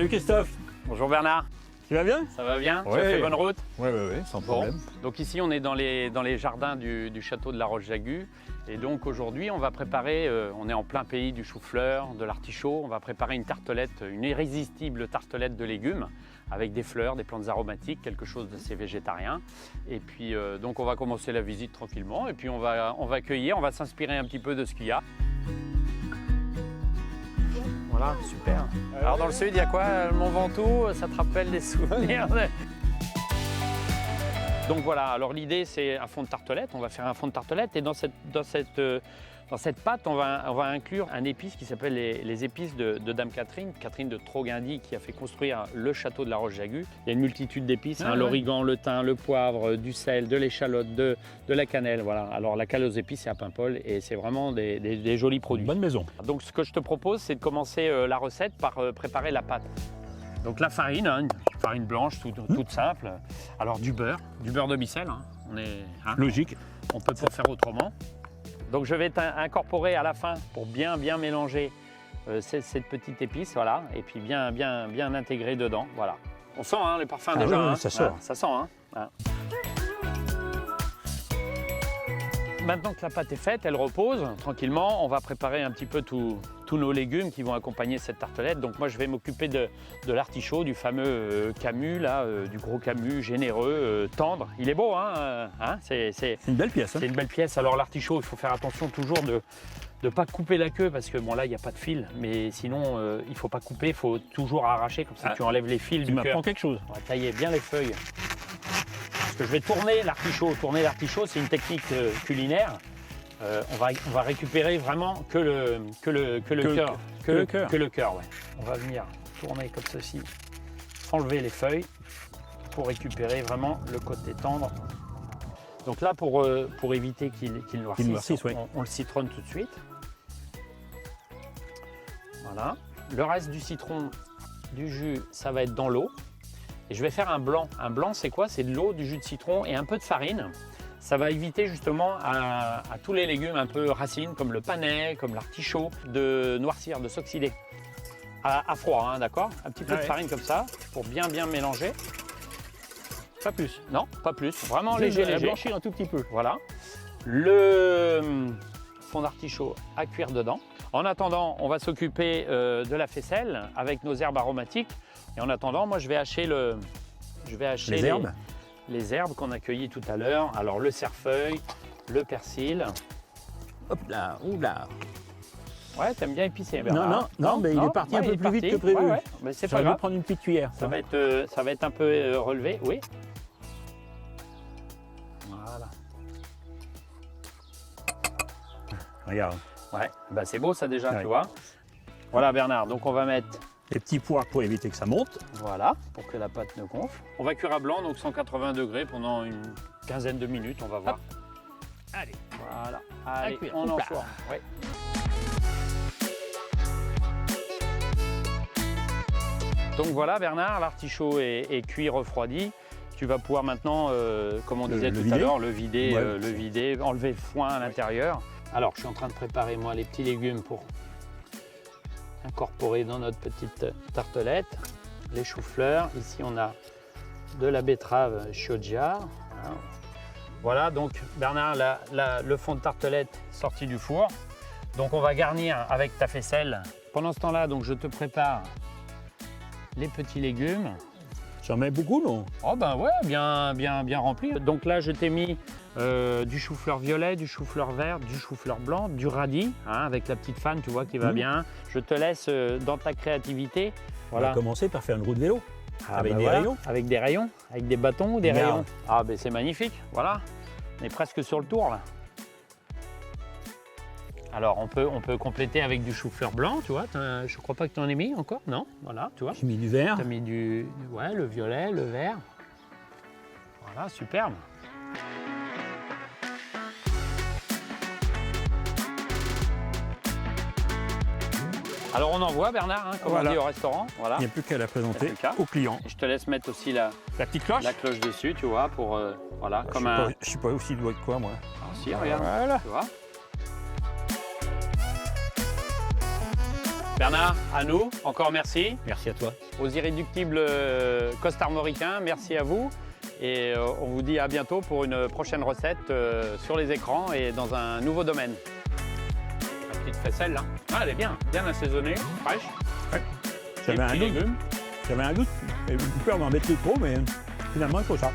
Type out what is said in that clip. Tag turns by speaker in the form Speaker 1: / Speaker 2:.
Speaker 1: Salut Christophe.
Speaker 2: Bonjour Bernard.
Speaker 1: Tu vas bien?
Speaker 2: Ça va bien?
Speaker 1: Ouais.
Speaker 2: Tu as fait bonne route?
Speaker 1: Oui, sans problème.
Speaker 2: Donc ici on est dans les jardins du château de la Roche-Jagu. Et donc aujourd'hui on va préparer, on est en plein pays du chou-fleur, de l'artichaut. On va préparer une tartelette, une irrésistible tartelette de légumes avec des fleurs, des plantes aromatiques, quelque chose d'assez végétarien. Et puis donc on va commencer la visite tranquillement et puis on va cueillir, on va s'inspirer un petit peu de ce qu'il y a. Voilà, super. Alors dans le sud, il y a quoi? Le Mont Ventoux, ça te rappelle des souvenirs? Donc voilà, alors l'idée c'est un fond de tartelette, on va faire un fond de tartelette et dans cette pâte on va inclure un épice qui s'appelle les épices de Dame Catherine de Troguindy qui a fait construire le château de la Roche-Jagu. Il y a une multitude d'épices, l'origan, le thym, le poivre, du sel, de l'échalote, de la cannelle. Voilà. Alors la cale aux épices c'est à Paimpol et c'est vraiment des jolis produits.
Speaker 1: Bonne maison.
Speaker 2: Donc ce que je te propose c'est de commencer la recette par préparer la pâte. Donc la farine, une farine blanche toute simple. Alors du beurre de micelle,
Speaker 1: Logique.
Speaker 2: On peut pas faire autrement. Donc je vais incorporer à la fin pour bien mélanger cette petite épice, voilà, et puis bien intégrer dedans, voilà. On sent les parfums déjà,
Speaker 1: oui, ça sort.
Speaker 2: Ça sent, Maintenant que la pâte est faite, elle repose tranquillement. On va préparer un petit peu tous nos légumes qui vont accompagner cette tartelette. Donc moi je vais m'occuper de l'artichaut, du fameux camus, là, du gros camus généreux, tendre. Il est beau, c'est
Speaker 1: une belle pièce.
Speaker 2: C'est une belle pièce. Alors l'artichaut, il faut faire attention toujours de ne pas couper la queue parce que bon là il n'y a pas de fil. Mais sinon il ne faut pas couper, il faut toujours arracher comme ça tu enlèves les fils du cœur.
Speaker 1: Tu m'apprends quelque chose.
Speaker 2: On va tailler bien les feuilles. Parce que je vais tourner l'artichaut. Tourner l'artichaut, c'est une technique culinaire. On va récupérer vraiment que le cœur. Ouais. On va venir tourner comme ceci, enlever les feuilles pour récupérer vraiment le côté tendre. Donc là, pour éviter qu'il noircisse, on le citronne tout de suite. Voilà. Le reste du citron, du jus, ça va être dans l'eau. Et je vais faire un blanc. Un blanc, c'est quoi? C'est de l'eau, du jus de citron et un peu de farine. Ça va éviter justement à tous les légumes un peu racines, comme le panais, comme l'artichaut, de noircir, de s'oxyder. À froid, d'accord? Un petit peu de farine comme ça, pour bien mélanger.
Speaker 1: Pas plus.
Speaker 2: Non, pas plus. Vraiment léger.
Speaker 1: Blanchir un tout petit peu.
Speaker 2: Voilà. Le fond d'artichaut à cuire dedans. En attendant, on va s'occuper de la faisselle avec nos herbes aromatiques. Et en attendant, moi, je vais hacher
Speaker 1: les herbes.
Speaker 2: Les herbes qu'on a cueillies tout à l'heure. Alors, le cerfeuil, le persil.
Speaker 1: Hop là, oula.
Speaker 2: Ouais, t'aimes bien épicé, Bernard.
Speaker 1: Non, mais il est parti un peu plus vite que prévu.
Speaker 2: Ouais. Mais c'est pas grave.
Speaker 1: Prendre une petite cuillère.
Speaker 2: Ça va être un peu relevé, oui. Voilà.
Speaker 1: Regarde.
Speaker 2: Ouais, bah c'est beau ça déjà, tu vois. Voilà Bernard, donc on va mettre
Speaker 1: les petits pois pour éviter que ça monte.
Speaker 2: Voilà, pour que la pâte ne gonfle. On va cuire à blanc, donc 180 degrés pendant une quinzaine de minutes, on va voir.
Speaker 1: Hop. Allez.
Speaker 2: Voilà, allez, on enfourne. Ouais. Donc voilà Bernard, l'artichaut est cuit, refroidi. Tu vas pouvoir maintenant, comme on disait tout à l'heure, le vider, enlever le foin à l'intérieur. Alors, je suis en train de préparer, moi, les petits légumes pour incorporer dans notre petite tartelette. Les choux-fleurs. Ici, on a de la betterave chioggia. Voilà, donc, Bernard, le fond de tartelette sorti du four. Donc, on va garnir avec ta faisselle. Pendant ce temps-là, donc, je te prépare les petits légumes.
Speaker 1: J'en mets beaucoup, non?
Speaker 2: Oh ben ouais, bien rempli. Donc là, je t'ai mis du chou-fleur violet, du chou-fleur vert, du chou-fleur blanc, du radis, avec la petite fan, tu vois, qui va bien. Je te laisse dans ta créativité. Voilà.
Speaker 1: On va commencer par faire une roue de vélo. Avec des rayons.
Speaker 2: Avec des rayons, avec des bâtons ou des rayons. Ah ben c'est magnifique, voilà. On est presque sur le tour là. Alors on peut compléter avec du chou-fleur blanc, tu vois. Je crois pas que tu en aies mis encore, non? Voilà, tu vois.
Speaker 1: J'ai mis du vert.
Speaker 2: Tu as mis le violet, le vert. Voilà, superbe. Alors on envoie Bernard, comme on dit au restaurant. Voilà.
Speaker 1: Il n'y a plus qu'à la présenter au client.
Speaker 2: Et je te laisse mettre aussi la
Speaker 1: petite cloche.
Speaker 2: La cloche dessus, tu vois, pour voilà,
Speaker 1: je ne suis pas aussi doué que quoi, moi.
Speaker 2: Ah si, regarde, tu vois. Bernard, à nous, encore merci.
Speaker 1: Merci à toi.
Speaker 2: aux irréductibles costarmoricains, merci à vous. Et on vous dit à bientôt pour une prochaine recette sur les écrans et dans un nouveau domaine. La petite faisselle là. Ah, elle est bien assaisonnée, fraîche.
Speaker 1: Ouais.
Speaker 2: Et petits légumes.
Speaker 1: J'avais un doute, j'ai eu peur d'en mettre trop, mais finalement, il faut ça.